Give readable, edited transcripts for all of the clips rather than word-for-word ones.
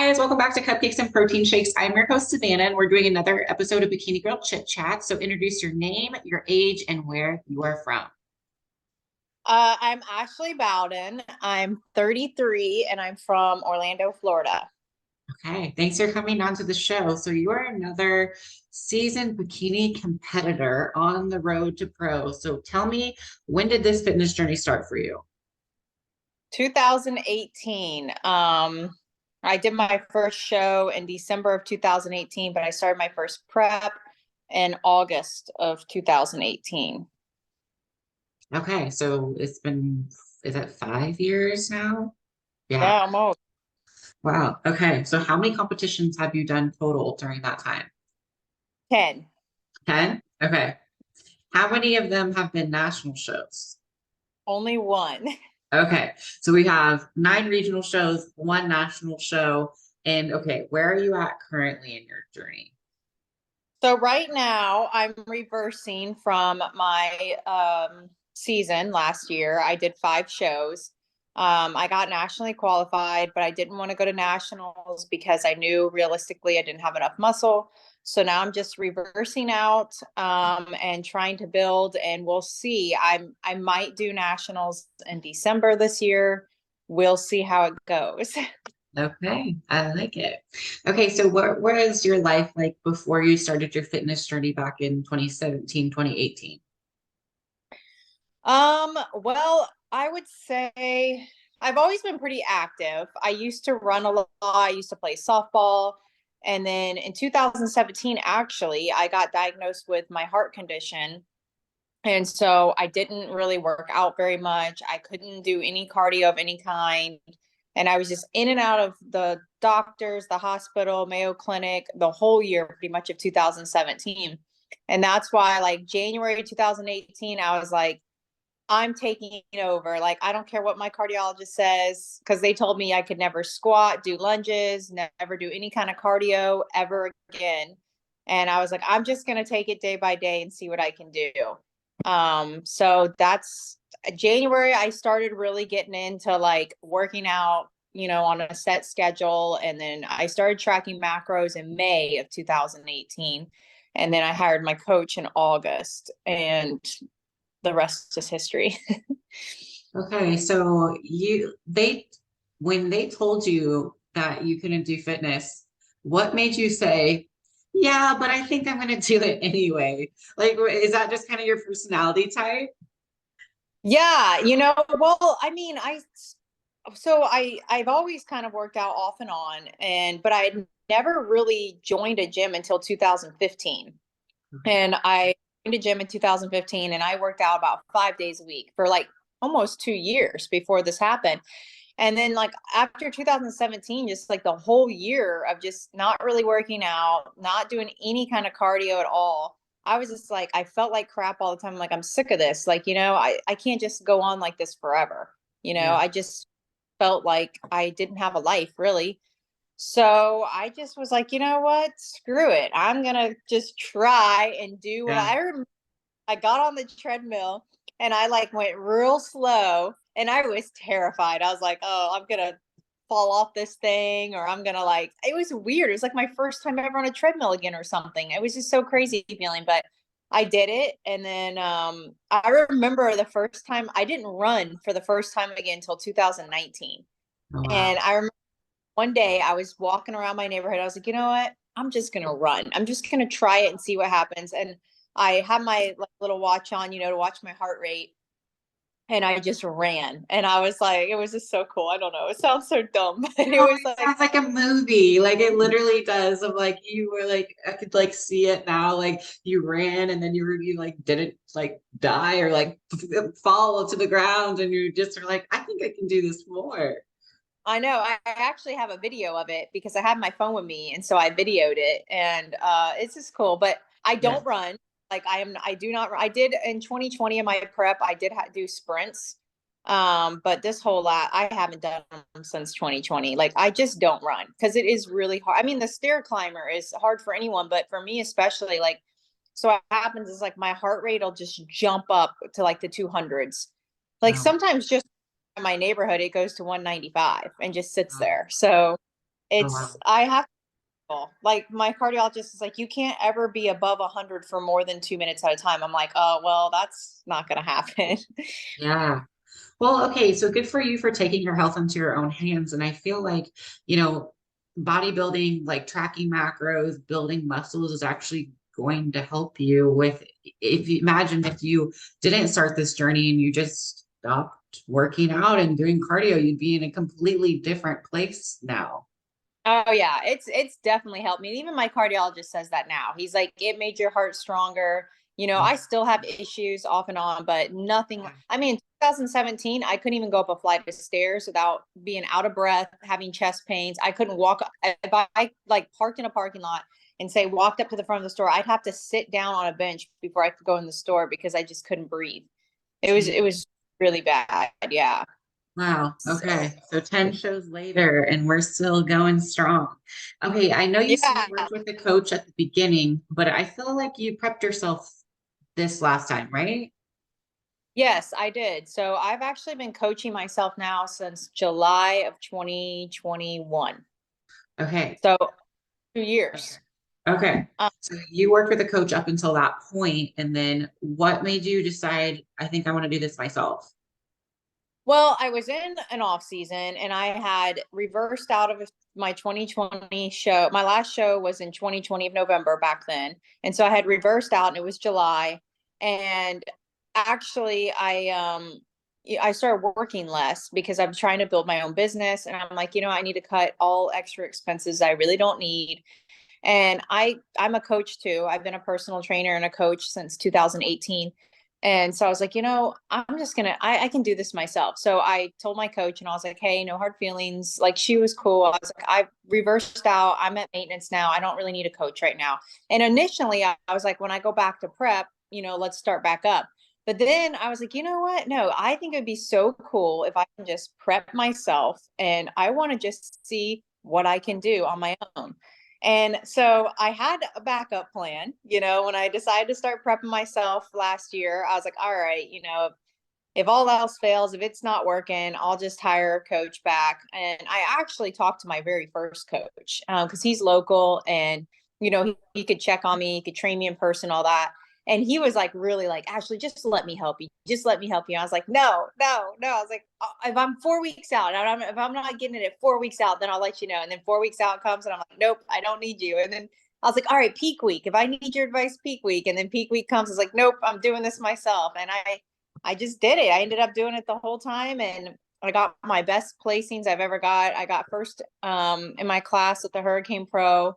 guys, welcome back to Cupcakes and Protein Shakes. I'm your host, Savana, and we're doing another episode of Bikini Girl Chit Chat. So introduce your name, your age, and where you are from. I'm Ashley Bowden. I'm 33 and I'm from Orlando, Florida. Okay, thanks for coming on to the show. So you are another seasoned bikini competitor on the road to pro. So tell me, when did this fitness journey start for you? 2018. I did my first show in December of 2018, but I started my first prep in August of 2018. Okay, so it's been, is it 5 years now? Yeah. Yeah, almost Wow. Okay, so how many competitions have you done total during that time? 10. 10? Okay. How many of them have been national shows? Only one. Okay, so we have 9 regional shows, 1 national show. And okay, where are you at currently in your journey? So right now I'm reversing from my season last year. I did 5 shows. I got nationally qualified, but I didn't want to go to nationals because I knew realistically I didn't have enough muscle. So now I'm just reversing out and trying to build, and we'll see. I might do nationals in December this year. We'll see how it goes. Okay, I like it. Okay, so what was your life like before you started your fitness journey back in 2017, 2018? Well, I would say I've always been pretty active. I used to run a lot. I used to play softball. And then in 2017, actually, I got diagnosed with my heart condition. And so I didn't really work out very much. I couldn't do any cardio of any kind. And I was just in and out of the doctors, the hospital, Mayo Clinic, the whole year, pretty much of 2017. And that's why, like January 2018, I was like, I'm taking over. Like, I don't care what my cardiologist says, because they told me I could never squat, do lunges, never do any kind of cardio ever again. And I was like, I'm just going to take it day by day and see what I can do. So that's January. I started really getting into like working out, on a set schedule. And then I started tracking macros in May of 2018. And then I hired my coach in August. And the rest is history. Okay, so when they told you that you couldn't do fitness, what made you say, yeah, but I think I'm going to do it anyway? Like, is that just kind of your personality type? Yeah, well, I mean, I've always kind of worked out off and on, but I had never really joined a gym until 2015. And I joined a gym in 2015, and I worked out about 5 days a week for like almost 2 years before this happened. And then like after 2017, just like the whole year of just not really working out, not doing any kind of cardio at all. I was just like, I felt like crap all the time. Like, I'm sick of this. Like, I can't just go on like this forever. Yeah. I just felt like I didn't have a life really. So I just was like, you know what? Screw it. I'm gonna just try and do what Yeah. I remember. I got on the treadmill and I like went real slow, and I was terrified. I was like, oh, I'm gonna fall off this thing, or I'm gonna like, it was weird. It was like my first time ever on a treadmill again or something. It was just so crazy feeling, but I did it. And then I remember the first time I didn't run for the first time again until 2019. Oh, wow. And I remember one day I was walking around my neighborhood. I was like, you know what? I'm just going to run. I'm just going to try it and see what happens. And I had my like, little watch on, to watch my heart rate. And I just ran. And I was like, it was just so cool. I don't know. It sounds so dumb, but it No, was it like, sounds like a movie. Like it literally does. Of like you were like I could like see it now. Like you ran and then you like didn't like die or like fall to the ground and you just are like I think I can do this more. I know. I actually have a video of it because I had my phone with me. And so I videoed it. And it's just cool. But I Yeah. don't run. Like I do not. I did in 2020 in my prep. I did do sprints. But this whole lot, I haven't done them since 2020. Like I just don't run because it is really hard. I mean, the stair climber is hard for anyone, but for me especially, like, so what happens is like my heart rate will just jump up to like the 200s. Like Wow. sometimes just in my neighborhood, it goes to 195 and just sits there. So Oh, It's wow. I have like my cardiologist is like, you can't ever be above 100 for more than 2 minutes at a time. I'm like, oh well, that's not gonna happen. Yeah. Well, okay, so good for you for taking your health into your own hands. And I feel like, you know, bodybuilding, like tracking macros, building muscles is actually going to help you with, if you imagine if you didn't start this journey and you just stopped working out and doing cardio, you'd be in a completely different place now. Oh yeah, it's definitely helped me. Even my cardiologist says that now. He's like, it made your heart stronger. I still have issues off and on, but nothing. I mean, in 2017, I couldn't even go up a flight of stairs without being out of breath, having chest pains. I couldn't walk. If I like parked in a parking lot and say walked up to the front of the store, I'd have to sit down on a bench before I could go in the store because I just couldn't breathe. It was really bad. Yeah. Wow. So, Okay. So 10 shows later and we're still going strong. Okay. I know you said you yeah. worked with a coach at the beginning, but I feel like you prepped yourself this last time, right? Yes, I did. So I've actually been coaching myself now since July of 2021. Okay. So two Okay. years. Okay. Um, So you worked with a coach up until that point, and then what made you decide, I think I want to do this myself? well, I was in an off season and I had reversed out of my 2020 show. My last show was in 2020 of November back then. And so I had reversed out and it was July. And actually I started working less because I'm trying to build my own business and I'm like, I need to cut all extra expenses I really don't need. And I'm a coach too. I've been a personal trainer and a coach since 2018. And so I was like, I'm just gonna I can do this myself. So I told my coach and I was like, hey, no hard feelings. Like she was cool. I was like, I reversed out. I'm at maintenance now. I don't really need a coach right now. And initially I was like, when I go back to prep, let's start back up. But then I was like, you know what? No, I think it'd be so cool if I can just prep myself and I want to just see what I can do on my own. And so I had a backup plan, when I decided to start prepping myself last year, I was like, all right, if all else fails, if it's not working, I'll just hire a coach back. And I actually talked to my very first coach because he's local and, he could check on me, he could train me in person, all that. And he was like, really like, Ashley, just let me help you. Just let me help you. I was like, no, no, no. I was like, if I'm 4 weeks out, and if I'm not getting it at 4 weeks out, then I'll let you know. And then 4 weeks out comes and I'm like, nope, I don't need you. And then I was like, all right, peak week. If I need your advice, peak week. And then peak week comes, it's like, nope, I'm doing this myself. And I just did it. I ended up doing it the whole time and I got my best placings I've ever got. I got first in my class at the Hurricane Pro.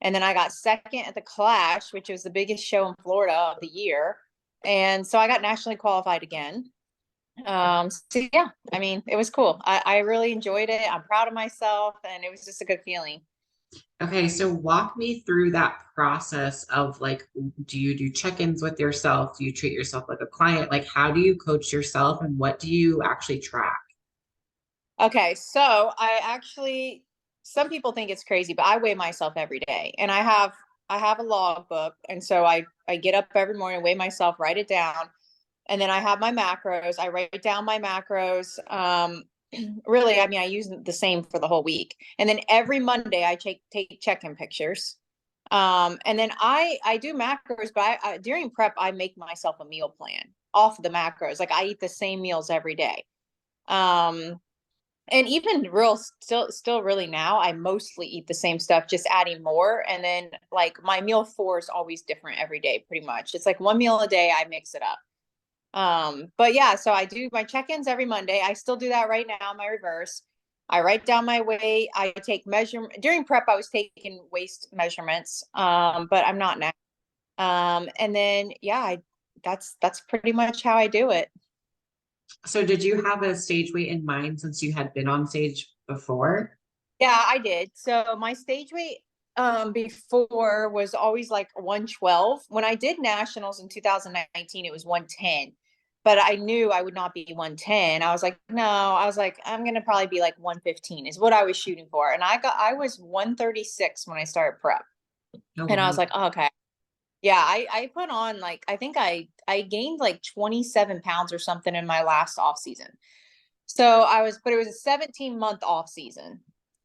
And then I got second at the Clash, which was the biggest show in Florida of the year. And so I got nationally qualified again. So yeah, I mean, it was cool. I really enjoyed it. I'm proud of myself and it was just a good feeling. Okay, so walk me through that process of like, do you do check-ins with yourself? Do you treat yourself like a client? Like, how do you coach yourself and what do you actually track? Okay, so some people think it's crazy, but I weigh myself every day, and I have a log book, and so I get up every morning, weigh myself, write it down, and then I have my macros. I write down my macros. Really, I mean, I use the same for the whole week, and then every Monday I take check-in pictures. And then I do macros, but during prep I make myself a meal plan off of the macros. Like I eat the same meals every day. Um, and even still really now I mostly eat the same stuff, just adding more. And then like my meal four is always different every day, pretty much. It's like one meal a day, I mix it up. But yeah, so I do my check-ins every Monday. I still do that right now, my reverse. I write down my weight. I take measurement during prep. I was taking waist measurements, but I'm not now. And then yeah, that's pretty much how I do it. So did you have a stage weight in mind since you had been on stage before? Yeah, I did. So my stage weight before was always like 112. When I did nationals in 2019, it was 110. But I knew I would not be 110. I was like, no, I was like, I'm gonna probably be like 115 is what I was shooting for. And I was 136 when I started prep. Oh, And I was wow. like, oh, okay. Yeah, I put on like I think I gained like 27 pounds or something in my last off season. So but it was a 17-month off season.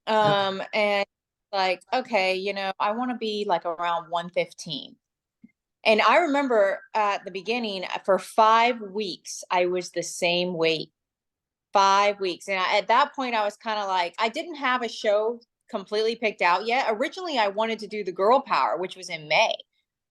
Okay. And like, okay, you know, I want to be like around 115. And I remember at the beginning for 5 weeks, I was the same weight. 5 weeks. And at that point, I was kind of like, I didn't have a show completely picked out yet. Originally, I wanted to do the Girl Power, which was in May.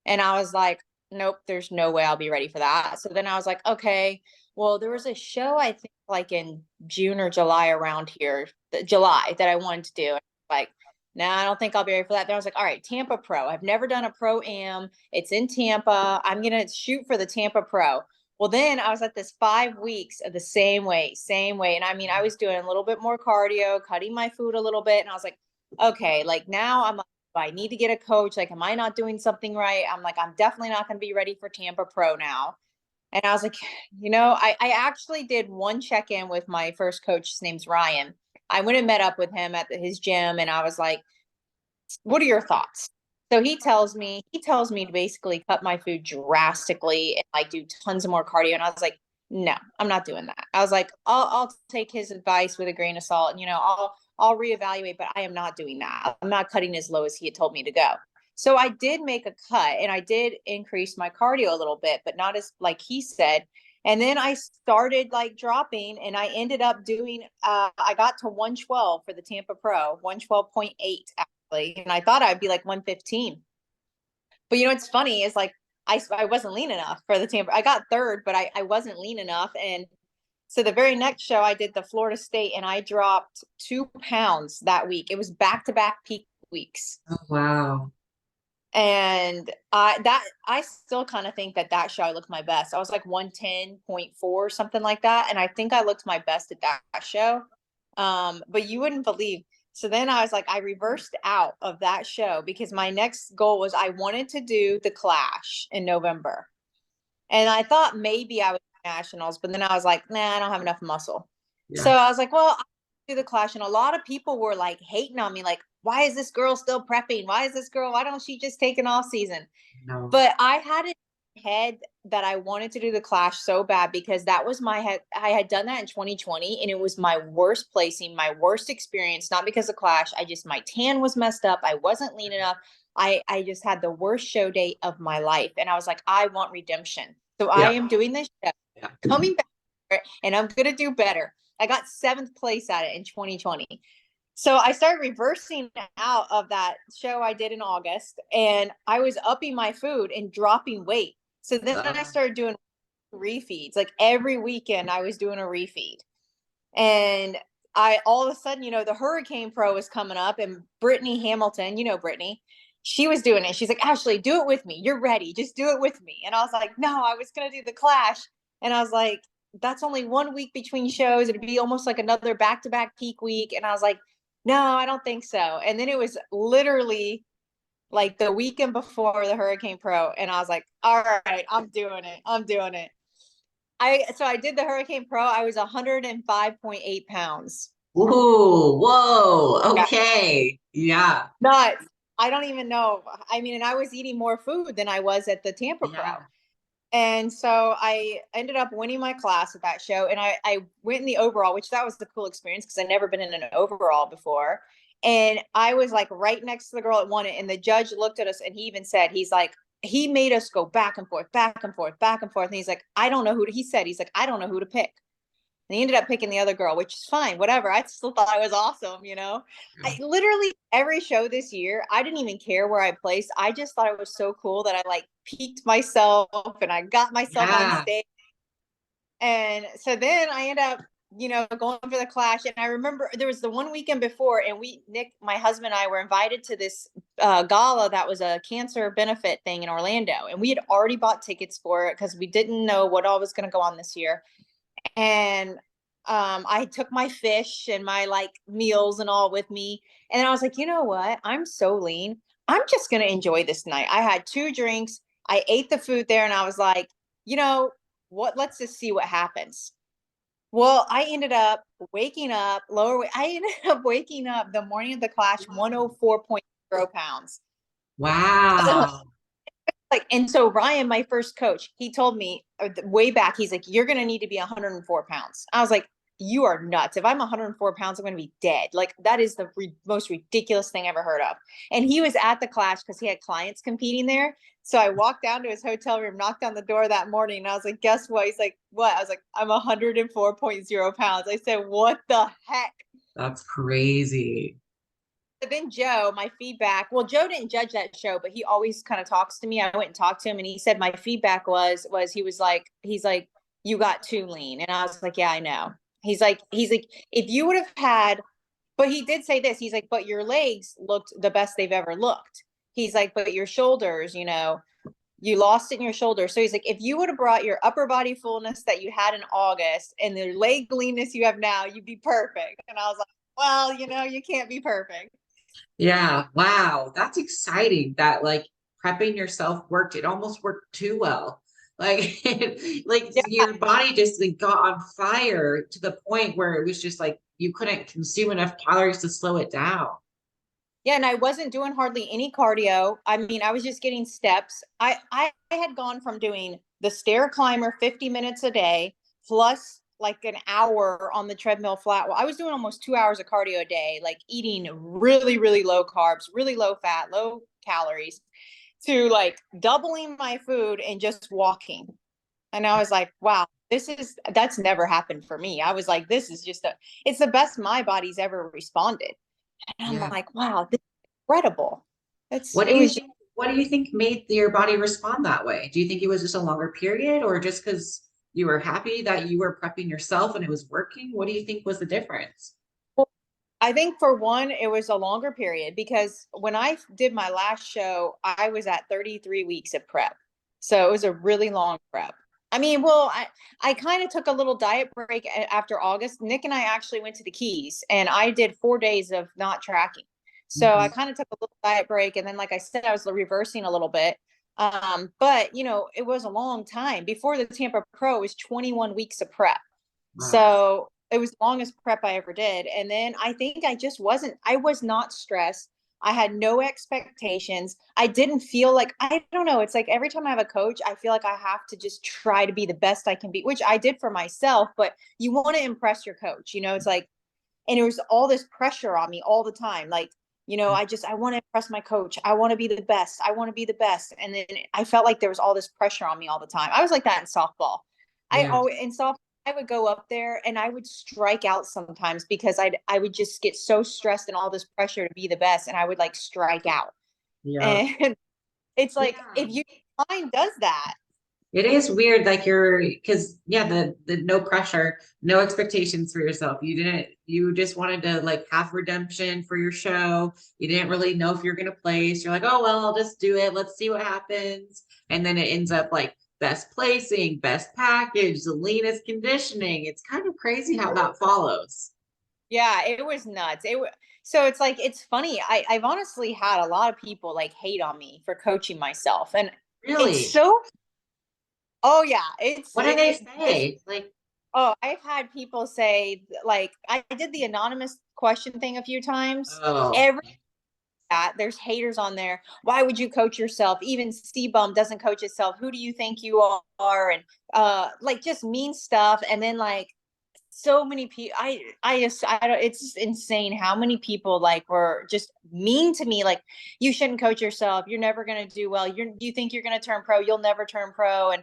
And I was like, nope, there's no way I'll be ready for that. So then I was like, okay, well, there was a show, I think like in June or July around here, July, that I wanted to do. Like, no, I don't think I'll be ready for that. Then I was like, all right, Tampa Pro. I've never done a pro am. It's in Tampa. I'm going to shoot for the Tampa Pro. Well, then I was at this 5 weeks of the same way, same way. And I mean, I was doing a little bit more cardio, cutting my food a little bit. And I was like, okay, like now I'm like, I need to get a coach. Like, am I not doing something right? I'm like, I'm definitely not going to be ready for Tampa Pro now. And I was like, you know, I actually did one check-in with my first coach. His name's Ryan. I went and met up with him at his gym, and I was like, what are your thoughts? So he tells me to basically cut my food drastically and like do tons of more cardio. And I was like, no, I'm not doing that. I was like, I'll take his advice with a grain of salt, and you know, I'll reevaluate, but I am not doing that. I'm not cutting as low as he had told me to go. So I did make a cut and I did increase my cardio a little bit, but not as like he said. And then I started like dropping and I ended up doing I got to 112 for the Tampa Pro, 112.8 actually. And I thought I'd be like 115. But you know what's funny is like I wasn't lean enough for the Tampa. I got third, but I wasn't lean enough. And so the very next show I did the Florida State and I dropped 2 pounds that week. It was back to back peak weeks. Oh, wow. And I still kind of think that that show I looked my best. I was like 110.4, something like that. And I think I looked my best at that show. But you wouldn't believe. So then I was like, I reversed out of that show because my next goal was I wanted to do the Clash in November. And I thought maybe I would do nationals, but then I was like, nah, I don't have enough muscle. So Yeah. I was like, well, I'll do the Clash. And a lot of people were like hating on me, like, why is this girl still prepping? Why don't she just take an off season? No. But I had it in my head that I wanted to do the Clash so bad because that was my head. I had done that in 2020 and it was my worst placing, my worst experience, not because of Clash. My tan was messed up. I wasn't lean enough. I just had the worst show date of my life. And I was like, I want redemption. So I Yeah. am doing this show, Yeah. coming back, and I'm going to do better. I got seventh place at it in 2020. So I started reversing out of that show I did in August, and I was upping my food and dropping weight. So then I started doing refeeds. Like every weekend, I was doing a refeed. And I all of a sudden, you know, the Hurricane Pro was coming up, and Brittany Hamilton, you know, Brittany, she was doing it. She's like, Ashley, do it with me. You're ready. Just do it with me. And I was like, no, I was going to do the Clash. And I was like, that's only 1 week between shows. It'd be almost like another back to back peak week. And I was like, no, I don't think so. And then it was literally like the weekend before the Hurricane Pro. And I was like, all right, I'm doing it. I'm doing it. So I did the Hurricane Pro. I was 105.8 pounds. Ooh, whoa. Yeah. Okay. Yeah. Nuts. I don't even know. I mean, and I was eating more food than I was at the Tampa Pro. Yeah. And so I ended up winning my class at that show. And I went in the overall, which that was the cool experience because I'd never been in an overall before. And I was like right next to the girl that won it. And the judge looked at us and he even said, he's like, he made us go back and forth, back and forth, back and forth. And he's like, I don't know who to, he said, he's like, I don't know who to pick. And he ended up picking the other girl, which is fine, whatever. I still thought I was awesome, you know. I literally every show this year, I didn't even care where I placed. I just thought it was so cool that I like peaked myself and I got myself on Yeah. stage. And so then I end up, you know, going for the Clash. And I remember there was the one weekend before, and Nick, my husband and I were invited to this gala that was a cancer benefit thing in Orlando. And we had already bought tickets for it because we didn't know what all was going to go on this year. And I took my fish and my like meals and all with me. And I was like, you know what? I'm so lean. I'm just going to enjoy this night. I had 2 drinks. I ate the food there and I was like, you know what? Let's just see what happens. Well, I ended up waking up lower. I ended up waking up the morning of the Clash 104.0 pounds. Wow. Like, and so Ryan, my first coach, he told me way back, he's like, you're going to need to be 104 pounds. I was like, you are nuts. If I'm 104 pounds, I'm going to be dead. Like that is the most ridiculous thing I ever heard of. And he was at the class because he had clients competing there. So I walked down to his hotel room, knocked on the door that morning, and I was like, guess what? He's like, what? I was like, I'm 104.0 pounds. I said, what the heck? That's crazy. But then Joe, my feedback, well, Joe didn't judge that show, but he always kind of talks to me. I went and talked to him and he said my feedback was he was like, he's like, you got too lean. And I was like, yeah, I know. He's like, if you would have had, but he did say this, he's like, but your legs looked the best they've ever looked. He's like, but your shoulders, you lost it in your shoulders. So he's like, if you would have brought your upper body fullness that you had in August and the leg leanness you have now, you'd be perfect. And I was like, well, you can't be perfect. Yeah. Wow. That's exciting that like prepping yourself worked. It almost worked too well. Like, like Yeah. your body just like got on fire to the point where it was just like you couldn't consume enough calories to slow it down. Yeah, and I wasn't doing hardly any cardio. I mean, I was just getting steps. I had gone from doing the stair climber 50 minutes a day plus like an hour on the treadmill flat. Well, I was doing almost 2 hours of cardio a day, like eating really, really low carbs, really low fat, low calories, to like doubling my food and just walking. And I was like, wow, that's never happened for me. I was like, this is it's the best my body's ever responded. And I'm Yeah. like, wow, this is incredible. What It do you was, think? What do you think made your body respond that way? Do you think it was just a longer period or just because you were happy that you were prepping yourself and it was working? What do you think was the difference? I think for one, it was a longer period because when I did my last show, I was at 33 weeks of prep. So it was a really long prep. I mean, well, I kind of took a little diet break after August. Nick and I actually went to the Keys and I did 4 days of not tracking. So I Mhm. kind of took a little diet break. And then, like I said, I was reversing a little bit. But it was a long time. Before the Tampa Pro, it was 21 weeks of prep. Wow. So it was the longest prep I ever did. And then I think I was not stressed. I had no expectations. I didn't feel like, I don't know. It's like every time I have a coach, I feel like I have to just try to be the best I can be, which I did for myself, but you want to impress your coach. It's like, and there was all this pressure on me all the time. Like, I want to impress my coach. I want to be the best. I want to be the best. And then I felt like there was all this pressure on me all the time. I was like that in softball. Yeah. In softball, I would go up there and I would strike out sometimes because I would just get so stressed and all this pressure to be the best and I would like strike out. Yeah. And it's like Yeah. if you mind does that. It is weird, like because yeah, the no pressure, no expectations for yourself. You just wanted to like have redemption for your show. You didn't really know if you're gonna place. You're like, oh well, I'll just do it. Let's see what happens. And then it ends up like best placing, best package, the leanest conditioning. It's kind of crazy how that follows. Yeah, it was nuts. So it's like it's funny. I've honestly had a lot of people like hate on me for coaching myself. And it's Really? so oh yeah, What do they say? Like, oh, I've had people say like I did the anonymous question thing a few times. oh, Every that there's haters on there. Why would you coach yourself? Even C-Bum doesn't coach itself. Who do you think you are? And like just mean stuff. And then like so many people I don't it's just insane how many people like were just mean to me, like you shouldn't coach yourself, you're never gonna do well, you think you're gonna turn pro, you'll never turn pro. And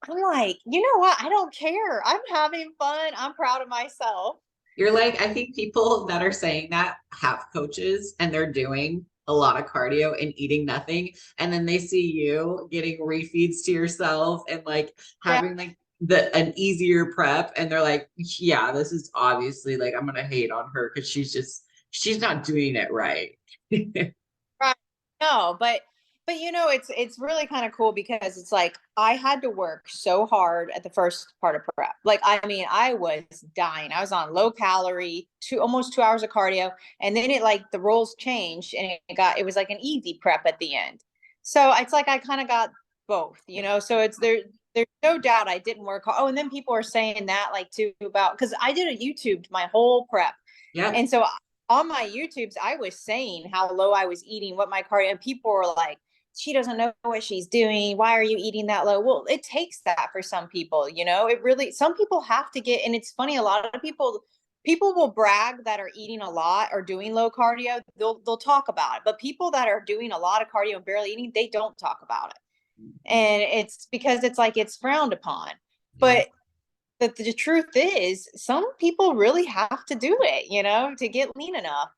I'm like, you know what? I don't care. I'm having fun. I'm proud of myself. you're like, I think people that are saying that have coaches and they're doing a lot of cardio and eating nothing. And then they see you getting refeeds to yourself and like Yeah. having like an easier prep. And they're like, yeah, this is obviously like, I'm gonna hate on her because she's not doing it right. Right. No, but it's really kind of cool because it's like I had to work so hard at the first part of prep. Like I mean, I was dying. I was on low calorie, almost 2 hours of cardio, and then it like the roles changed and it was like an easy prep at the end. So it's like I kind of got both. So it's there's no doubt I didn't work hard. Oh, and then people are saying that like too about because I did a YouTube my whole prep. Yep. And so on my YouTubes, I was saying how low I was eating, what my cardio, and people were like, she doesn't know what she's doing. Why are you eating that low? Well, it takes that for some people, you know, it really, some people have to get, and it's funny, a lot of people will brag that are eating a lot or doing low cardio. They'll talk about it, but people that are doing a lot of cardio and barely eating, they don't talk about it. And it's because it's like, it's frowned upon. Yeah. But the truth is, some people really have to do it, you know, to get lean enough.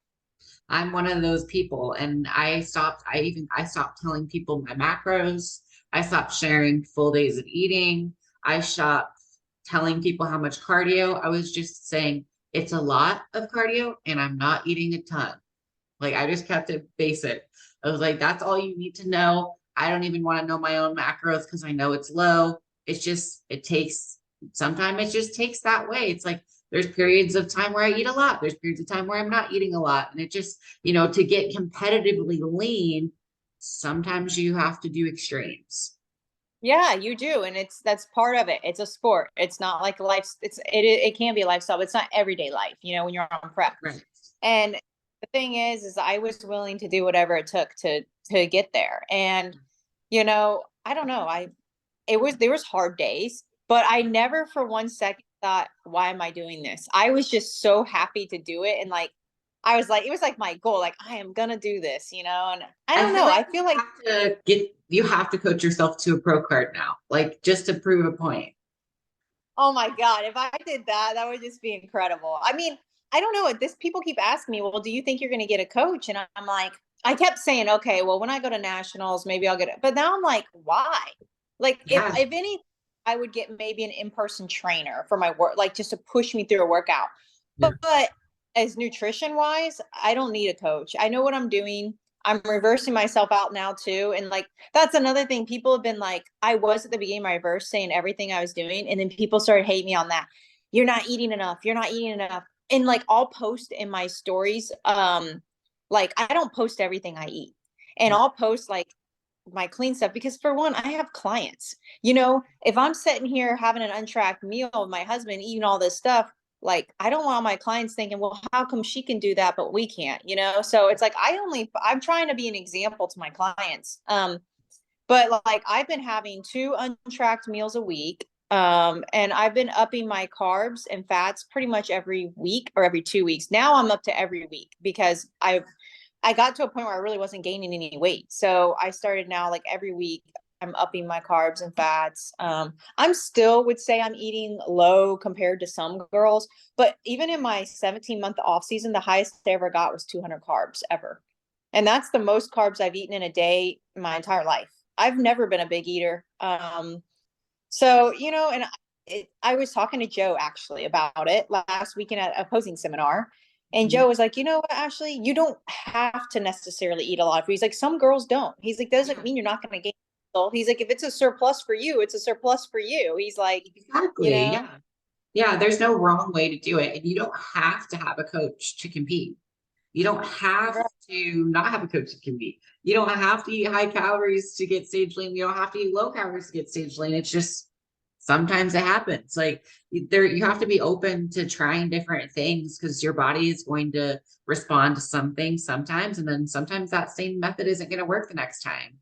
I'm one of those people, and I stopped telling people my macros. I stopped sharing full days of eating. I stopped telling people how much cardio. I was just saying it's a lot of cardio and I'm not eating a ton. Like I just kept it basic. I was like, that's all you need to know. I don't even want to know my own macros because I know it's low. It's just, it takes, sometimes it just takes that way. It's like there's periods of time where I eat a lot. There's periods of time where I'm not eating a lot. And it just, to get competitively lean, sometimes you have to do extremes. Yeah, you do. And that's part of it. It's a sport. It's not like life. It can be a lifestyle, but it's not everyday life, you know, when you're on prep. Right. And the thing is I was willing to do whatever it took to get there. And, I don't know. There was hard days, but I never for one second thought, why am I doing this? I was just so happy to do it. And like, I was like, it was like my goal, like, I am gonna do this, and I I don't feel know. like I feel like, you have to coach yourself to a pro card now, like just to prove a point. oh my God, if I did that, that would just be incredible. I mean, I don't know. This people keep asking me, well, do you think you're gonna get a coach? And I'm like, I kept saying, okay, well, when I go to nationals, maybe I'll get it. But now I'm like, why? Like, Yeah. if any, I would get maybe an in-person trainer for my work, like just to push me through a workout. Yeah. But as nutrition wise, I don't need a coach. I know what I'm doing. I'm reversing myself out now too. And like, that's another thing. People have been like, I was at the beginning of my reverse saying everything I was doing. And then people started hating me on that. You're not eating enough. You're not eating enough. And like, I'll post in my stories. Like I don't post everything I eat, and I'll post like my clean stuff because for one, I have clients. If I'm sitting here having an untracked meal with my husband eating all this stuff, like I don't want my clients thinking, well, how come she can do that but we can't? So it's like I'm trying to be an example to my clients. But like I've been having 2 untracked meals a week. And I've been upping my carbs and fats pretty much every week or every 2 weeks. Now I'm up to every week because I got to a point where I really wasn't gaining any weight. So I started now, like every week, I'm upping my carbs and fats. I'm still would say I'm eating low compared to some girls, but even in my 17-month off season, the highest I ever got was 200 carbs ever. And that's the most carbs I've eaten in a day in my entire life. I've never been a big eater. So, and I was talking to Joe actually about it last weekend at a posing seminar. And Mhm. Joe was like, you know what, Ashley, you don't have to necessarily eat a lot of food. He's like, some girls don't. He's like, doesn't Yeah, mean you're not going to gain. He's like, if it's a surplus for you, it's a surplus for you. He's like, you exactly. know, Yeah. Yeah, there's no wrong way to do it. And you don't have to have a coach to compete. You don't have right. to not have a coach to compete. You don't have to eat high calories to get stage lean. You don't have to eat low calories to get stage lean. It's just sometimes it happens. Like you have to be open to trying different things because your body is going to respond to something sometimes, and then sometimes that same method isn't going to work the next time.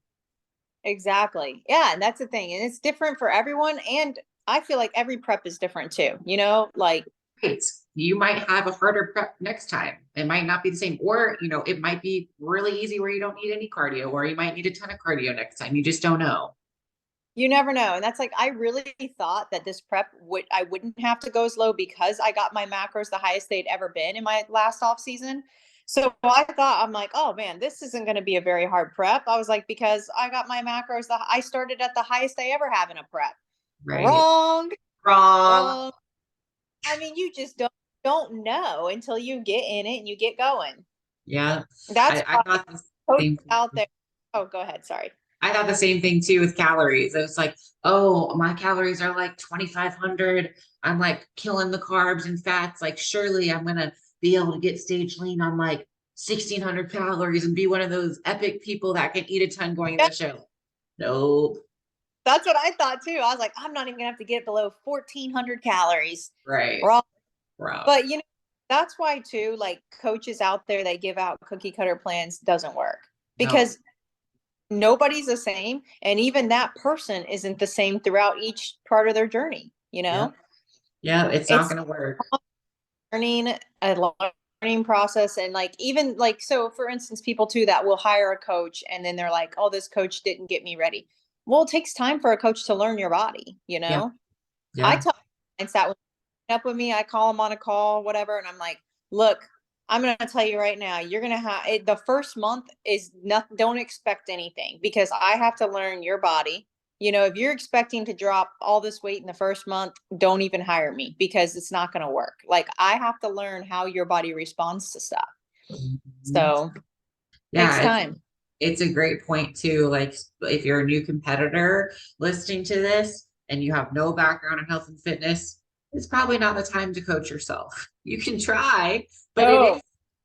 Exactly. Yeah. And that's the thing. And it's different for everyone. And I feel like every prep is different too, like, Right. You might have a harder prep next time. It might not be the same, or it might be really easy where you don't need any cardio, or you might need a ton of cardio next time. You just don't know. you never know. And that's like, I really thought that this prep I wouldn't have to go as low because I got my macros the highest they'd ever been in my last off season. So I thought, I'm like, oh man, this isn't going to be a very hard prep. I was like, because I got my macros, I started at the highest I ever have in a prep. Right. Wrong, Wrong. wrong. I mean, you just don't know until you get in it and you get going. Yeah. That's I why thought the coaches same out thing. there. Oh, go ahead. Sorry. I thought the same thing too with calories. It was like, oh, my calories are like 2,500. I'm like killing the carbs and fats. Like, surely I'm gonna be able to get stage lean on like 1,600 calories and be one of those epic people that can eat a ton going to Yeah, the show. Nope. that's what I thought too. I was like, I'm not even gonna have to get below 1,400 calories. Right. Wrong. Wrong. But that's why too, like coaches out there that give out cookie cutter plans doesn't work No. because nobody's the same. And even that person isn't the same throughout each part of their journey, you Yeah. know? Yeah, it's not It's going to work. learning a learning process. And like, even like, so for instance, people too that will hire a coach and then they're like, oh, this coach didn't get me ready. Well, it takes time for a coach to learn your body, you Yeah. know? I Yeah. tell clients that when they up with me, I call them on a call, whatever, and I'm like, look, I'm gonna tell you right now, you're gonna have it, the first month is nothing. Don't expect anything because I have to learn your body. You know, if you're expecting to drop all this weight in the first month, don't even hire me because it's not gonna work. Like I have to learn how your body responds to stuff. Mhm. So takes Yeah, time. it's a great point too. Like if you're a new competitor listening to this and you have no background in health and fitness, it's probably not the time to coach yourself. You can try, but Oh,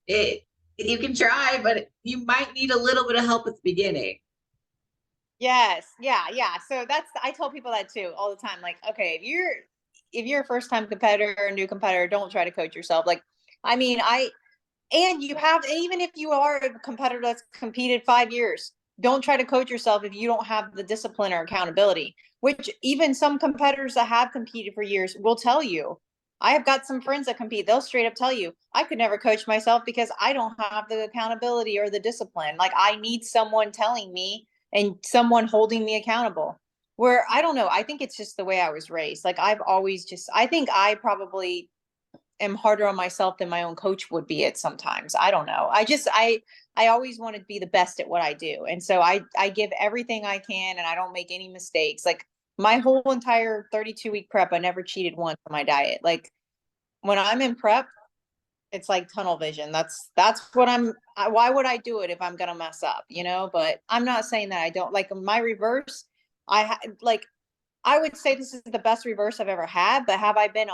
it you can try, but you might need a little bit of help at the beginning. yes, yeah, yeah. So that's I tell people that too all the time. Like, okay, if you're a first time competitor or a new competitor, don't try to coach yourself. Like, I mean, and you have even if you are a competitor that's competed 5 years, don't try to coach yourself if you don't have the discipline or accountability. Which even some competitors that have competed for years will tell you. I have got some friends that compete. They'll straight up tell you, I could never coach myself because I don't have the accountability or the discipline. Like I need someone telling me and someone holding me accountable. Where I don't know, I think it's just the way I was raised. Like I've always just, I think I probably am harder on myself than my own coach would be at sometimes. I don't know. I always want to be the best at what I do. And so I give everything I can and I don't make any mistakes. Like my whole entire 32-week prep, I never cheated once on my diet. Like when I'm in prep, it's like tunnel vision. That's what why would I do it if I'm going to mess up, you know? But I'm not saying that I don't like my reverse. Like I would say this is the best reverse I've ever had, but have I been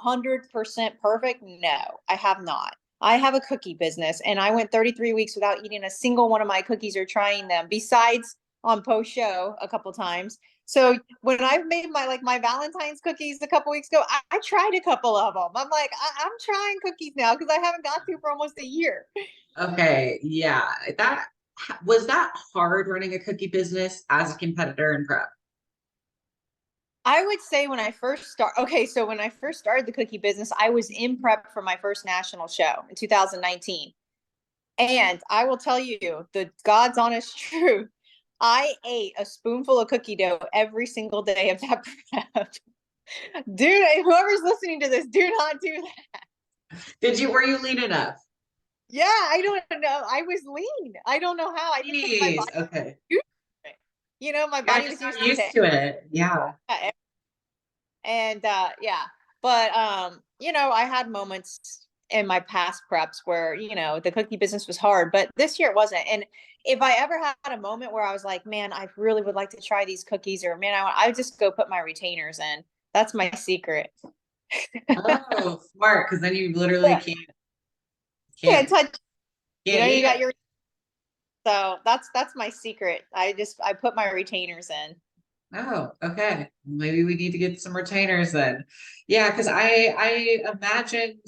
100% perfect? No, I have not. I have a cookie business and I went 33 weeks without eating a single one of my cookies or trying them besides on post show a couple times. So when I made my Valentine's cookies a couple weeks ago, I tried a couple of them. I'm like, I'm trying cookies now because I haven't got to for almost a year. Okay, yeah. That was that hard running a cookie business as a competitor in prep. I would say when I first okay, so when I first started the cookie business, I was in prep for my first national show in 2019. And I will tell you the God's honest truth. I ate a spoonful of cookie dough every single day of that prep. Dude, whoever's listening to this, do not do that. Were you lean enough? Yeah, I don't know. I was lean. I don't know how. I think because my Jeez, body okay. was used to it. You know, my Yeah, I body just was got used to used to it. Yeah. it. And yeah, but you know, I had moments in my past preps where, you know, the cookie business was hard, but this year it wasn't. And if I ever had a moment where I was like, man, I really would like to try these cookies, or man, I would just go put my retainers in. That's my secret. Oh, smart, because then you literally Yeah. Can't can't touch, you can't know, you eat got it. your, so that's my secret. I put my retainers in. Oh, okay. Maybe we need to get some retainers then. Yeah, because I imagined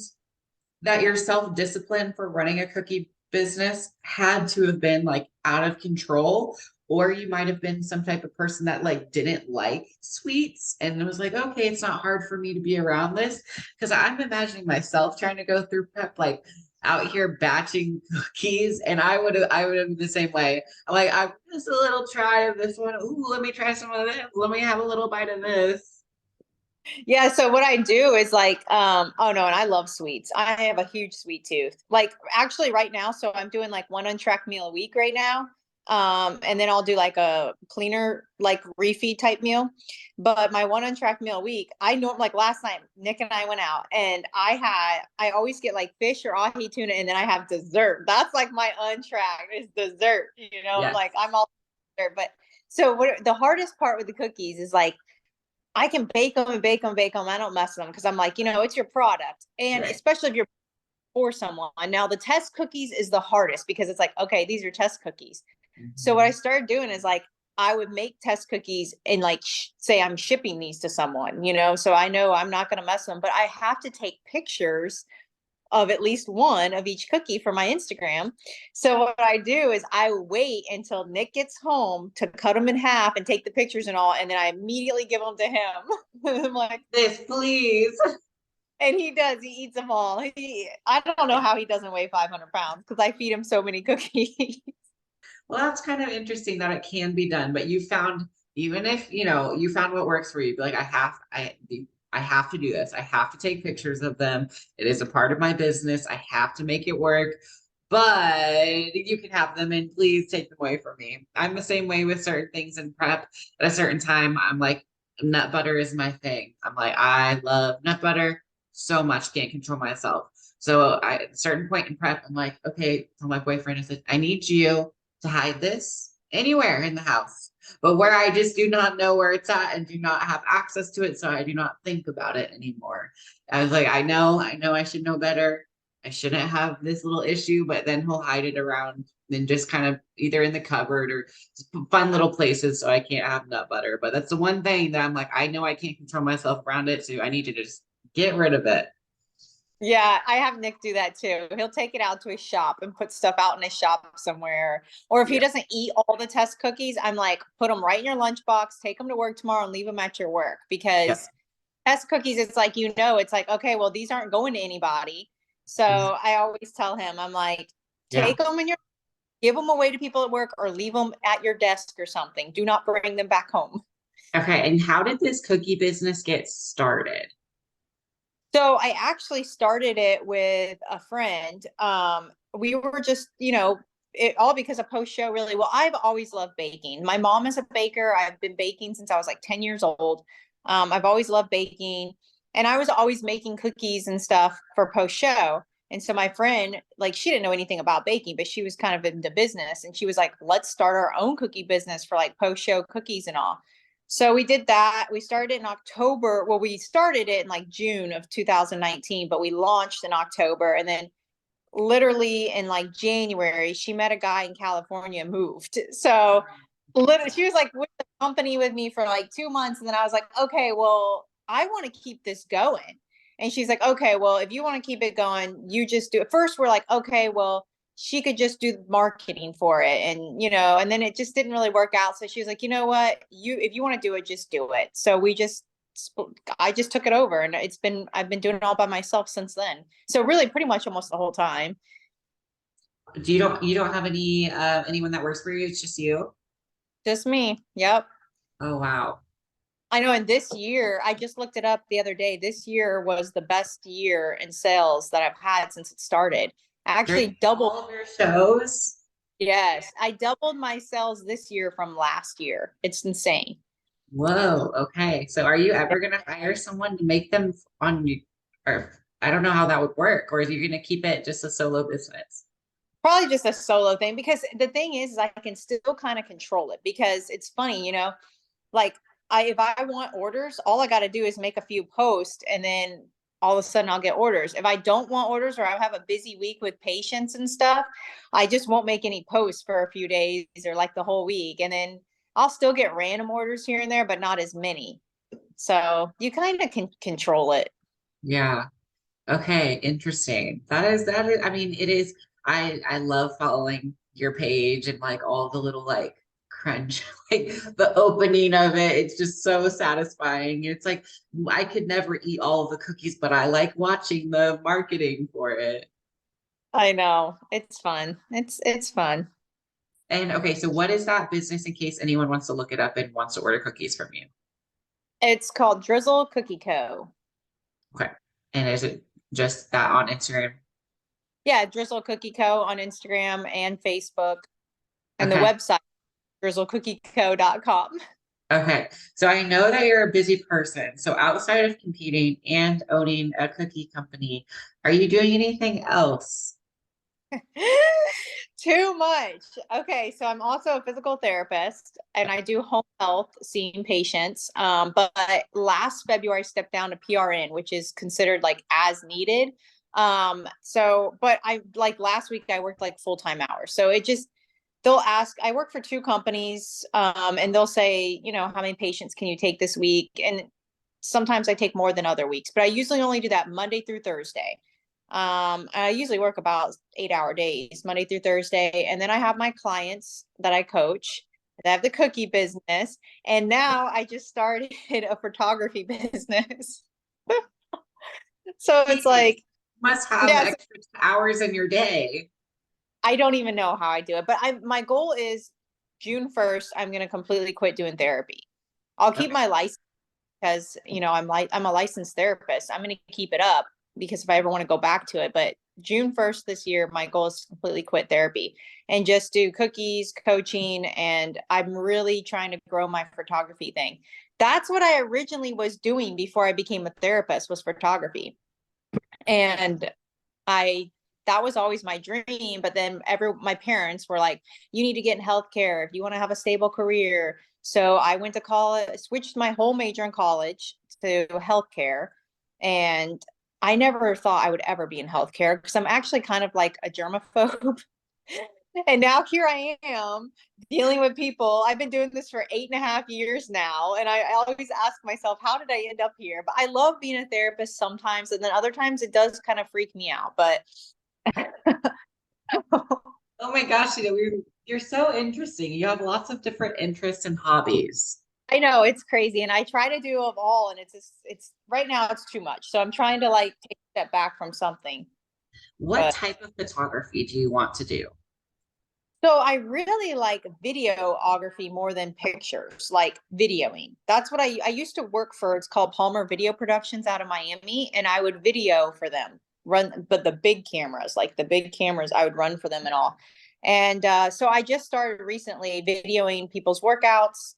that your self-discipline for running a cookie business had to have been like out of control, or you might have been some type of person that like didn't like sweets and it was like, okay, it's not hard for me to be around this. Because I'm imagining myself trying to go through prep like out here batching cookies, and I would have been the same way. I'm like, I'm just a little try of this one. Ooh, let me try some of this. Let me have a little bite of this. Yeah, so what I do is like, oh no, and I love sweets. I have a huge sweet tooth. Like actually right now, so I'm doing like one untracked meal a week right now. And then I'll do like a cleaner, like refeed type meal. But my one untracked meal a week, I know like last night, Nick and I went out and I always get like fish or ahi tuna, and then I have dessert. That's like my untracked is dessert, you know, Yes. like I'm all dessert. But so what the hardest part with the cookies is like I can bake them and bake them, bake them. I don't mess with them because I'm like, you know, it's your product. And Right. especially if you're for someone. Now, the test cookies is the hardest because it's like, okay, these are test cookies. So what I Mhm. started doing is like, I would make test cookies and like say I'm shipping these to someone, you know, so I know I'm not going to mess with them, but I have to take pictures of at least one of each cookie for my Instagram. So what I do is I wait until Nick gets home to cut them in half and take the pictures and all, and then I immediately give them to him. I'm like, This, please. and he does. He eats them all. I don't know how he doesn't weigh 500 pounds because I feed him so many cookies. Well, that's kind of interesting that it can be done, but you found, even if, you found what works for you, be like, I have to do this. I have to take pictures of them. It is a part of my business. I have to make it work, but you can have them and please take them away from me. I'm the same way with certain things in prep. At a certain time, I'm like, nut butter is my thing. I'm like, I love nut butter so much, can't control myself. So at a certain point in prep, I'm like, okay, tell my boyfriend, I said, I need you to hide this anywhere in the house, but where I just do not know where it's at and do not have access to it. So I do not think about it anymore. I was like, I know I should know better. I shouldn't have this little issue, but then he'll hide it around and just kind of either in the cupboard or fun little places so I can't have nut butter. But that's the one thing that I'm like, I know I can't control myself around it. So I need to just get rid of it. Yeah, I have Nick do that too. He'll take it out to his shop and put stuff out in his shop somewhere. Or if he Yeah. doesn't eat all the test cookies, I'm like, put them right in your lunchbox, take them to work tomorrow and leave them at your work. Yeah. Because test cookies, it's like, it's like, okay, well, these aren't going to anybody. So I always tell him, I'm like, Yeah. take them and give them away to people at work or leave them at your desk or something. Do not bring them back home. Okay. And how did this cookie business get started? So I actually started it with a friend. We were just, it all because of post show really. Well, I've always loved baking. My mom is a baker. I've been baking since I was like 10 years old. I've always loved baking and I was always making cookies and stuff for post show. And so my friend, like, she didn't know anything about baking, but she was kind of into business. And she was like, let's start our own cookie business for like post show cookies and all. So we did that. We started in October. Well, we started it in like June of 2019, but we launched in October. And then literally in like January, she met a guy in California, moved. So literally, she was like with the company with me for like 2 months. And then I was like, okay, well, I want to keep this going. And she's like, okay, well, if you want to keep it going, you just do it. First, we're like, okay, well, she could just do marketing for it. And, and then it just didn't really work out. So she was like, you know what, if you want to do it, just do it. So I just took it over and I've been doing it all by myself since then. So really pretty much almost the whole time. You don't have anyone that works for you? It's just you? Just me. Yep. Oh, wow. I know. And this year, I just looked it up the other day. This year was the best year in sales that I've had since it started. I actually During doubled. all of your shows? Yes, I doubled my sales this year from last year. It's insane. Whoa. Okay. So are you ever going to hire someone to make them on you? Or I don't know how that would work. Or are you going to keep it just a solo business? Probably just a solo thing because the thing is I can still kind of control it because it's funny, like if I want orders, all I got to do is make a few posts and then all of a sudden I'll get orders. If I don't want orders or I have a busy week with patients and stuff, I just won't make any posts for a few days or like the whole week. And then I'll still get random orders here and there, but not as many. So you kind of can control it. Yeah. Okay. Interesting. That is, I mean, it is, I love following your page and like all the little like crunch, like the opening of it. It's just so satisfying. It's like I could never eat all of the cookies, but I like watching the marketing for it. I know. It's fun. It's fun. And okay, so what is that business in case anyone wants to look it up and wants to order cookies from you? It's called Drizzle Cookie Co. Okay. And is it just that on Instagram? Yeah, Drizzle Cookie Co. on Instagram and Facebook. And the Okay. website, drizzlecookie.co.com. Okay. So I know that you're a busy person. So outside of competing and owning a cookie company, are you doing anything else? Too much. Okay, so I'm also a physical therapist and I do home health, seeing patients. But last February, I stepped down to PRN, which is considered like as needed. But I like last week I worked like full-time hours. So they'll ask, I work for two companies, and they'll say, how many patients can you take this week? And sometimes I take more than other weeks, but I usually only do that Monday through Thursday. I usually work about 8-hour days, Monday through Thursday. And then I have my clients that I coach. I have the cookie business. And now I just started a photography business. So it's Jeez, like, must have yes, extra hours in your day. I don't even know how I do it, but my goal is June 1st, I'm going to completely quit doing therapy. I'll keep Okay. my license because, I'm a licensed therapist. I'm going to keep it up because if I ever want to go back to it, but June 1st this year, my goal is to completely quit therapy and just do cookies, coaching, and I'm really trying to grow my photography thing. That's what I originally was doing before I became a therapist, was photography. And I that was always my dream. But then my parents were like, you need to get in healthcare if you want to have a stable career. So I went to college, switched my whole major in college to healthcare. And I never thought I would ever be in healthcare because I'm actually kind of like a germaphobe. And now here I am dealing with people. I've been doing this for 8.5 years now. And I always ask myself, how did I end up here? But I love being a therapist sometimes. And then other times it does kind of freak me out. But Oh my gosh, you're so interesting. You have lots of different interests and hobbies. I know it's crazy. And I try to do of all. And it's right now it's too much. So I'm trying to like take a step back from something. What But type of photography do you want to do? so I really like videography more than pictures, like videoing. That's what I used to work for. It's called Palmer Video Productions out of Miami, and I would video for them, run, but the big cameras, like the big cameras, I would run for them and all. And so I just started recently videoing people's workouts,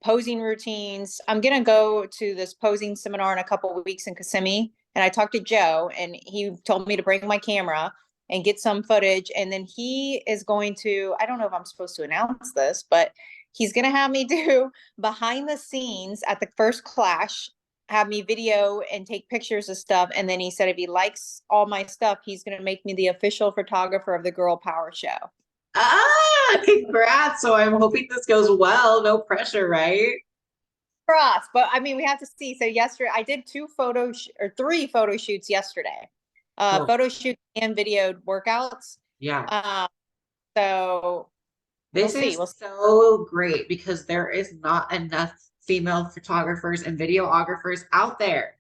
posing routines. I'm gonna go to this posing seminar in a couple of weeks in Kissimmee, and I talked to Joe, and he told me to bring my camera and get some footage. And then he is going to, I don't know if I'm supposed to announce this, but he's going to have me do behind the scenes at the first clash, have me video and take pictures of stuff. And then he said, if he likes all my stuff, he's going to make me the official photographer of the Girl Power Show. Ah, congrats. So I'm hoping this goes well. No pressure, right? For us, but I mean, we have to see. So yesterday, I did or 3 photo shoots yesterday, Cool. photo shoots and videoed workouts. Yeah. Um, so we'll This see. is We'll see. so great because there is not enough female photographers and videographers out there.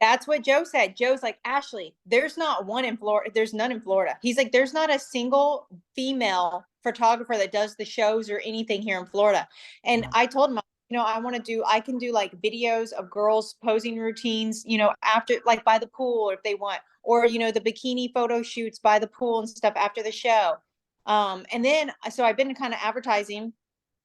That's what Joe said. Joe's like, Ashley, there's not one in Florida. There's none in Florida. He's like, there's not a single female photographer that does the shows or anything here in Florida. And I told him, I can do like videos of girls posing routines, after, like by the pool, if they want, or, the bikini photo shoots by the pool and stuff after the show. And then, so I've been kind of advertising,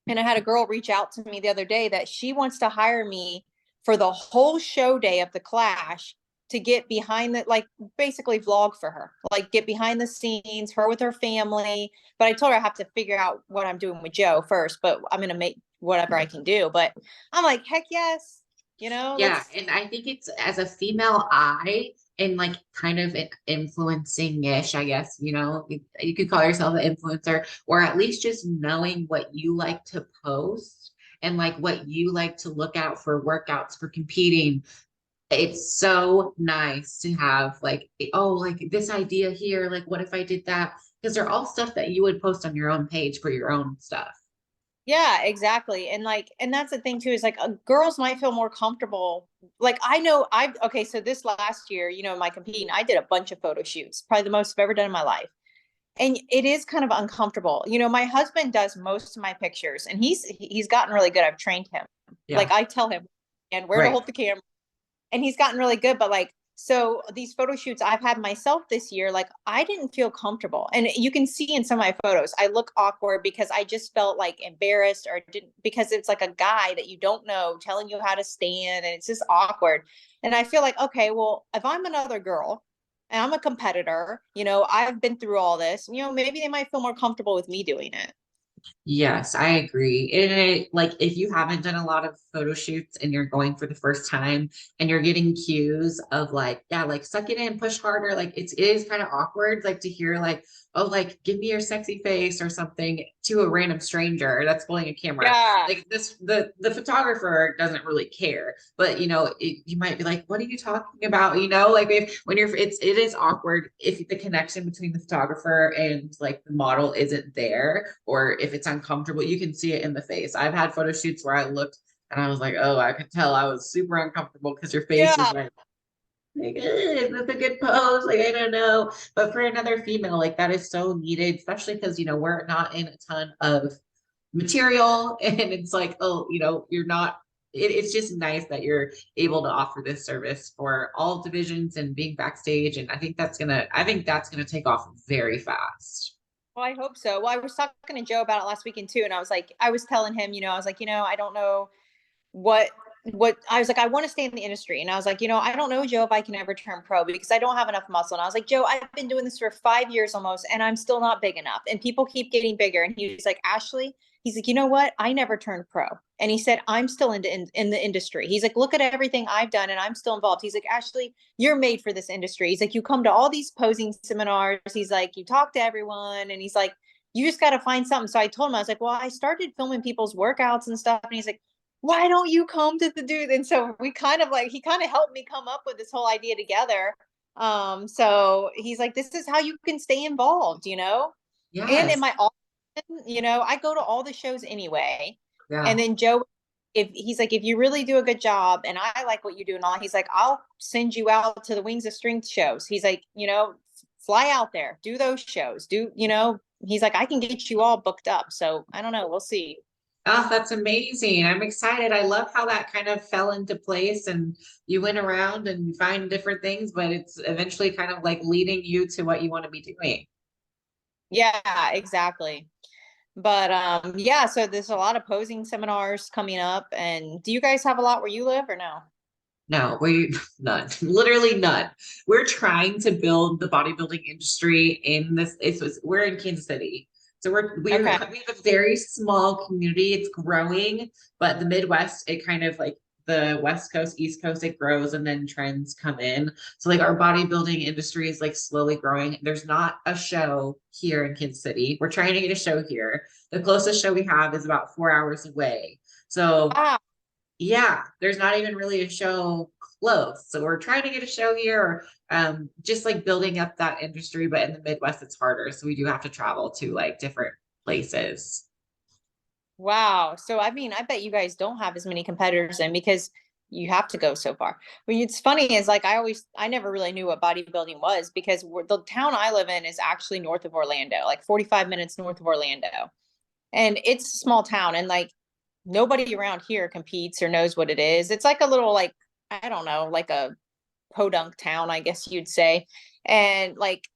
and I had a girl reach out to me the other day that she wants to hire me for the whole show day of the clash to get behind the, like, basically vlog for her, like get behind the scenes, her with her family. But I told her I have to figure out what I'm doing with Joe first, but I'm going to make whatever I can do. But I'm like, heck yes, Yeah, let's, and I think it's as a female eye and like kind of an influencing-ish, I guess, you could call yourself an influencer, or at least just knowing what you like to post and like what you like to look out for workouts for competing. It's so nice to have like, oh, like this idea here, like what if I did that? Because they're all stuff that you would post on your own page for your own stuff. yeah, exactly. And like, and that's the thing too, is like girls might feel more comfortable. Like I know okay, so this last year, my competing, I did a bunch of photo shoots, probably the most I've ever done in my life. And it is kind of uncomfortable. My husband does most of my pictures, and he's gotten really good. I've trained him. Like Yeah, I tell him and where to right. hold the camera, and he's gotten really good. But like, so these photo shoots I've had myself this year, like I didn't feel comfortable. And you can see in some of my photos, I look awkward because I just felt like embarrassed, or didn't, because it's like a guy that you don't know telling you how to stand, and it's just awkward. And I feel like, okay, well, if I'm another girl and I'm a competitor, I've been through all this, maybe they might feel more comfortable with me doing it. Yes, I agree. And like if you haven't done a lot of photo shoots and you're going for the first time and you're getting cues of like, yeah, like suck it in, push harder, like it is kind of awkward, like to hear like, oh, like give me your sexy face or something to a random stranger that's holding a camera. Yeah. Like this, the photographer doesn't really care, but you might be like, what are you talking about? Like if when it is awkward if the connection between the photographer and like the model isn't there, or if it's uncomfortable, you can see it in the face. I've had photo shoots where I looked and I was like, oh, I could tell I was super uncomfortable because your face is Yeah. like, is this a good pose? Like, I don't know. But for another female, like that is so needed, especially because, we're not in a ton of material. And it's like, oh, you're not, it's just nice that you're able to offer this service for all divisions and being backstage. And I think that's gonna take off very fast. Well, I hope so. Well, I was talking to Joe about it last weekend too, and I was telling him, I was like, I don't know what I was like, I want to stay in the industry. And I was like, I don't know, Joe, if I can ever turn pro because I don't have enough muscle. And I was like, Joe, I've been doing this for 5 years almost, and I'm still not big enough. And people keep getting bigger. And he was like, Ashley, he's like, you know what? I never turned pro. And he said, I'm still in the industry. He's like, look at everything I've done and I'm still involved. He's like, Ashley, you're made for this industry. He's like, you come to all these posing seminars. He's like, you talk to everyone. And he's like, you just got to find something. So I told him, I was like, well, I started filming people's workouts and stuff. And he's like, why don't you come to the dude? And so he kind of helped me come up with this whole idea together. So he's like, this is how you can stay involved, and in Yes. my office, I go to all the shows anyway. And Yeah. then Joe, if he's like, if you really do a good job and I like what you do and all, he's like, I'll send you out to the Wings of Strength shows. He's like, fly out there, do those shows, he's like, I can get you all booked up. So I don't know. We'll see. Oh, that's amazing. I'm excited. I love how that kind of fell into place and you went around and you find different things, but it's eventually kind of like leading you to what you want to be doing. Yeah, exactly. But yeah, so there's a lot of posing seminars coming up. And do you guys have a lot where you live or no? No, we none, literally none. We're trying to build the bodybuilding industry in this. We're in Kansas City. So Okay. we have a very small community. It's growing, but the Midwest, it kind of like the West Coast, East Coast, it grows and then trends come in. So like our bodybuilding industry is like slowly growing. There's not a show here in Kansas City. We're trying to get a show here. The closest show we have is about 4 hours away. So Ah, yeah, there's not even really a show close. So we're trying to get a show here, just like building up that industry, but in the Midwest it's harder. So we do have to travel to like different places. wow. So I mean, I bet you guys don't have as many competitors in because you have to go so far. I mean, it's funny is like I never really knew what bodybuilding was because the town I live in is actually north of Orlando, like 45 minutes north of Orlando. And it's a small town and like nobody around here competes or knows what it is. It's like a little like I don't know, like a podunk town, I guess you'd say. And like,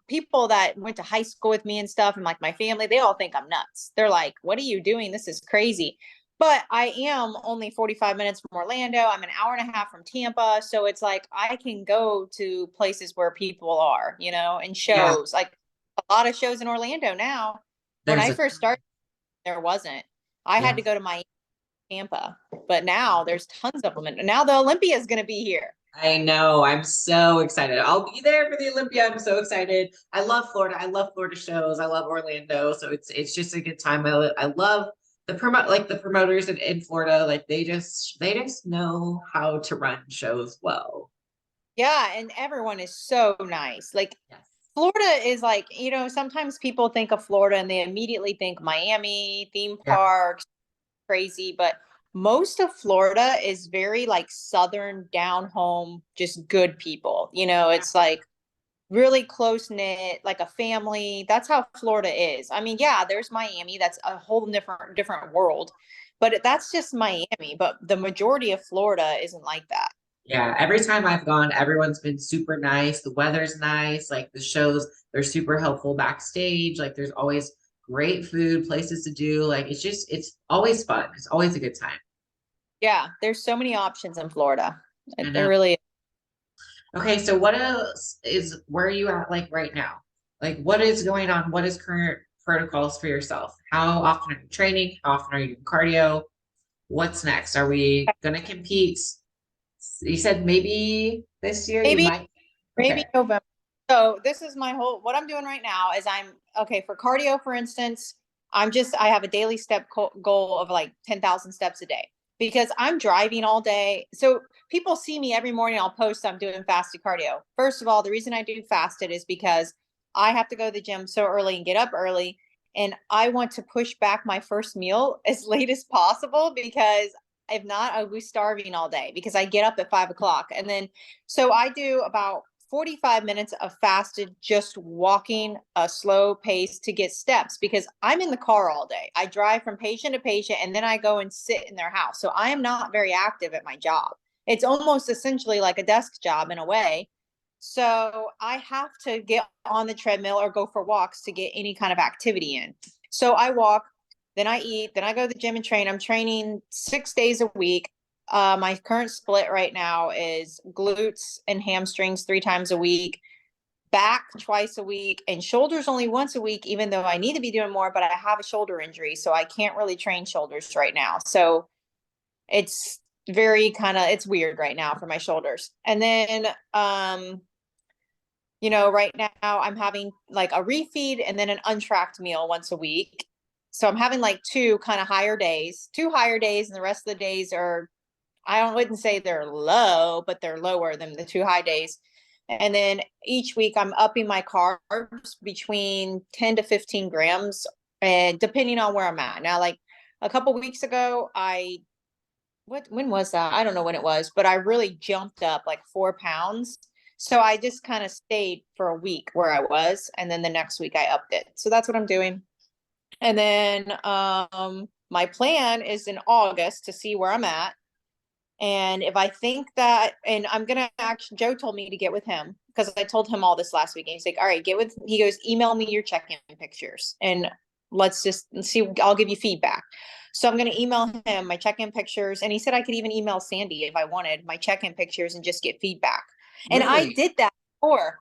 people that went to high school with me and stuff and like my family, they all think I'm nuts. They're like, what are you doing? This is crazy. But I am only 45 minutes from Orlando. I'm an hour and a half from Tampa. So it's like I can go to places where people are, and Yeah, shows like a lot of shows in Orlando now. When there's I a first started, there wasn't. I had yeah. to go to Miami, Tampa, but now there's tons of them. And now the Olympia is going to be here. I know. I'm so excited. I'll be there for the Olympia. I'm so excited. I love Florida. I love Florida shows. I love Orlando. So it's just a good time. I love the promoters in Florida. Like they just know how to run shows well. Yeah, and everyone is so nice. Like Yes. Florida is like, sometimes people think of Florida and they immediately think Miami, theme Yeah. parks, crazy, but most of Florida is very like southern, down home, just good people. It's like really close knit, like a family. That's how Florida is. I mean, yeah, there's Miami, that's a whole different world, but that's just Miami, but the majority of Florida isn't like that. Yeah, every time I've gone, everyone's been super nice. The weather's nice. Like the shows, they're super helpful backstage. Like there's always great food, places to do. Like it's always fun. It's always a good time. Yeah, there's so many options in Florida. I There know. really Okay, so what else where are you at like right now? Like what is going on? What is current protocols for yourself? How often are you training? How often are you doing cardio? What's next? Are we gonna compete? You said maybe this year you maybe might. maybe Okay. November. So this is what I'm doing right now is okay for cardio, for instance. I have a daily step goal of like 10,000 steps a day because I'm driving all day. So people see me every morning. I'll post I'm doing fasted cardio. First of all, the reason I do fasted is because I have to go to the gym so early and get up early. And I want to push back my first meal as late as possible because if not, I'll be starving all day because I get up at 5 o'clock. And then, so I do about 45 minutes of fasted, just walking a slow pace to get steps because I'm in the car all day. I drive from patient to patient and then I go and sit in their house. So I am not very active at my job. It's almost essentially like a desk job in a way. So I have to get on the treadmill or go for walks to get any kind of activity in. So I walk, then I eat, then I go to the gym and train. I'm training 6 days a week. My current split right now is glutes and hamstrings 3 times a week, back twice a week, and shoulders only once a week, even though I need to be doing more, but I have a shoulder injury, so I can't really train shoulders right now. So it's it's weird right now for my shoulders. And then right now I'm having like a refeed and then an untracked meal once a week. So I'm having like two higher days, and the rest of the days are, wouldn't say they're low, but they're lower than the 2 high days. And then each week I'm upping my carbs between 10 to 15 grams, and depending on where I'm at. Now, like a couple weeks ago, when was that? I don't know when it was, but I really jumped up like 4 pounds. So I just kind of stayed for a week where I was, and then the next week I upped it. So that's what I'm doing. And then my plan is in August to see where I'm at. And if I think that, and I'm going to actually, Joe told me to get with him because I told him all this last week. And he's like, all right, he goes, email me your check-in pictures and let's just see, I'll give you feedback. So I'm going to email him my check-in pictures. And he said I could even email Sandy if I wanted my check-in pictures and just get feedback. And I Really? did that before.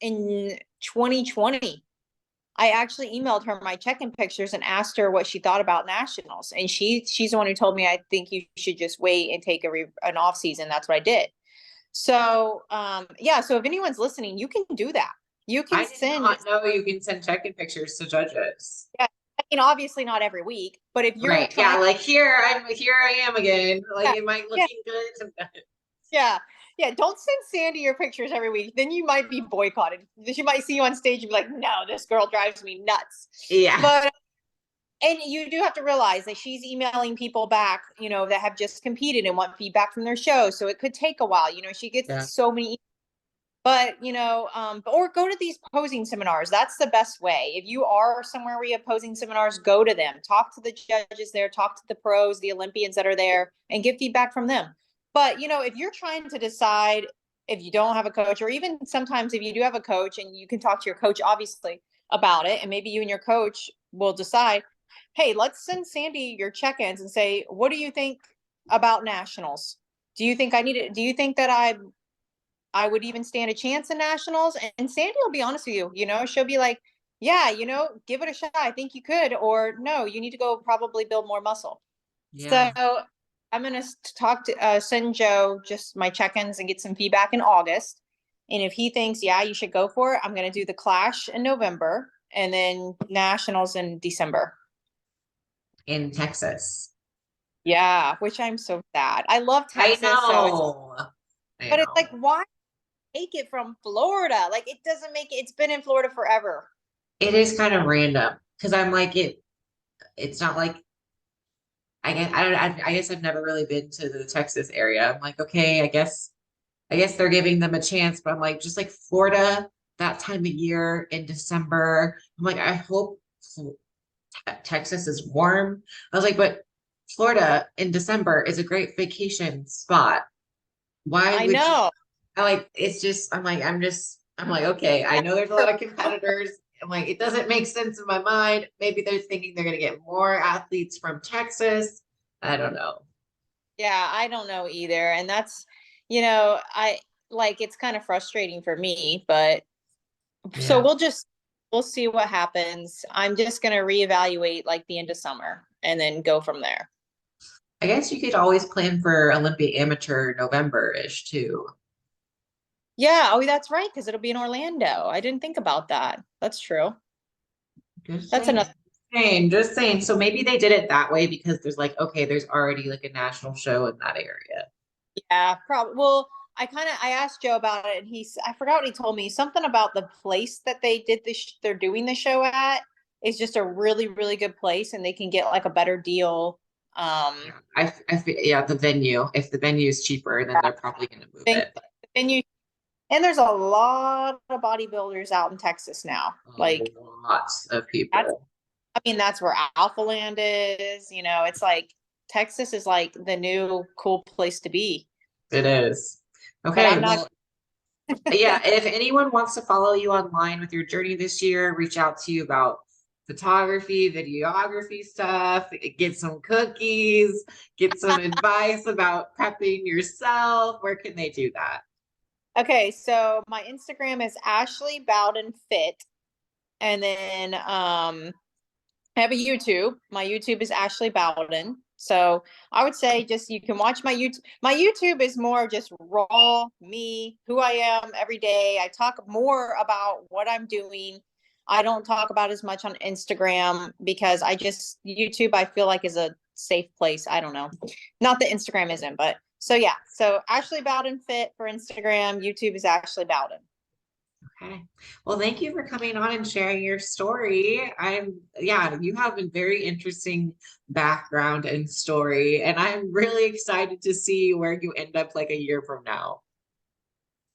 In 2020. I actually emailed her my check-in pictures and asked her what she thought about nationals. And she's the one who told me, I think you should just wait and take an off season. That's what I did. So, yeah. So if anyone's listening, you can do that. You can I did send, not know you can send check-in pictures to judges. yeah, I mean, obviously not every week, but if you're Right. trying, Yeah, like here I am again. Like, yeah, am I yeah, looking good? yeah, yeah. Don't send Sandy your pictures every week. Then you might be boycotted. She might see you on stage and be like, no, this girl drives me nuts. Yeah. But and you do have to realize that she's emailing people back, that have just competed and want feedback from their show. So it could take a while. She gets Yeah. so many, but or go to these posing seminars. That's the best way. If you are somewhere where you have posing seminars, go to them, talk to the judges there, talk to the pros, the Olympians that are there, and get feedback from them. But if you're trying to decide if you don't have a coach, or even sometimes if you do have a coach and you can talk to your coach, obviously, about it, and maybe you and your coach will decide, hey, let's send Sandy your check-ins and say, what do you think about nationals? Do you think do you think that I would even stand a chance in nationals? And Sandy will be honest with you, she'll be like, yeah, give it a shot. I think you could, or no, you need to go probably build more muscle. So Yeah. I'm going to send Joe just my check-ins and get some feedback in August. And if he thinks, yeah, you should go for it, I'm going to do the Clash in November and then nationals in December. In Texas. Yeah, which I'm so sad. I love I Texas, know. I but it's know. like, why take it from Florida? Like, it doesn't make it. It's been in Florida forever. It is kind of random because I'm like it's not like I guess I've never really been to the Texas area. I'm like, okay, I guess they're giving them a chance, but I'm like, just like Florida that time of year in December. I'm like, I hope Texas is warm. I was like, but Florida in December is a great vacation spot. Why I would you? know. I like it's just I'm like, okay, I know there's a lot of competitors. I'm like, it doesn't make sense in my mind. Maybe they're thinking they're gonna get more athletes from Texas. I don't know. Yeah, I don't know either. And that's, I like it's kind of frustrating for me, but so Yeah. we'll see what happens. I'm just gonna reevaluate like the end of summer and then go from there. I guess you could always plan for Olympia Amateur November-ish too. Yeah, oh, that's right, because it'll be in Orlando. I didn't think about that. That's true. Just That's saying. another. Just saying. So maybe they did it that way because there's like, okay, there's already like a national show in that area. Yeah, probably. Well, I asked Joe about it, and I forgot what he told me. Something about the place that they did this, they're doing the show at is just a really, really good place, and they can get like a better deal. Yeah, yeah, the venue. If the venue is cheaper, then they're probably going to move Venue, it. venue, and there's a lot of bodybuilders out in Texas now. Like Lots of that's, people. I mean, that's where Alpha Land is. You know, it's like Texas is like the new cool place to be. It is. But Okay, I'm not. well, yeah, if anyone wants to follow you online with your journey this year, reach out to you about photography, videography stuff, get some cookies, get some advice about prepping yourself. Where can they do that? Okay, so my Instagram is Ashley Bowden Fit, and then I have a YouTube. My YouTube is Ashley Bowden. So I would say just you can watch my YouTube. My YouTube is more just raw me, who I am every day. I talk more about what I'm doing. I don't talk about as much on Instagram because YouTube I feel like is a safe place. I don't know. Not that Instagram isn't, but so yeah. So Ashley Bowden Fit for Instagram. YouTube is Ashley Bowden. Okay. Well, thank you for coming on and sharing your story. Yeah, you have a very interesting background and story, and I'm really excited to see where you end up like a year from now.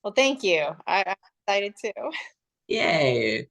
Well, thank you. I'm excited too. Yay.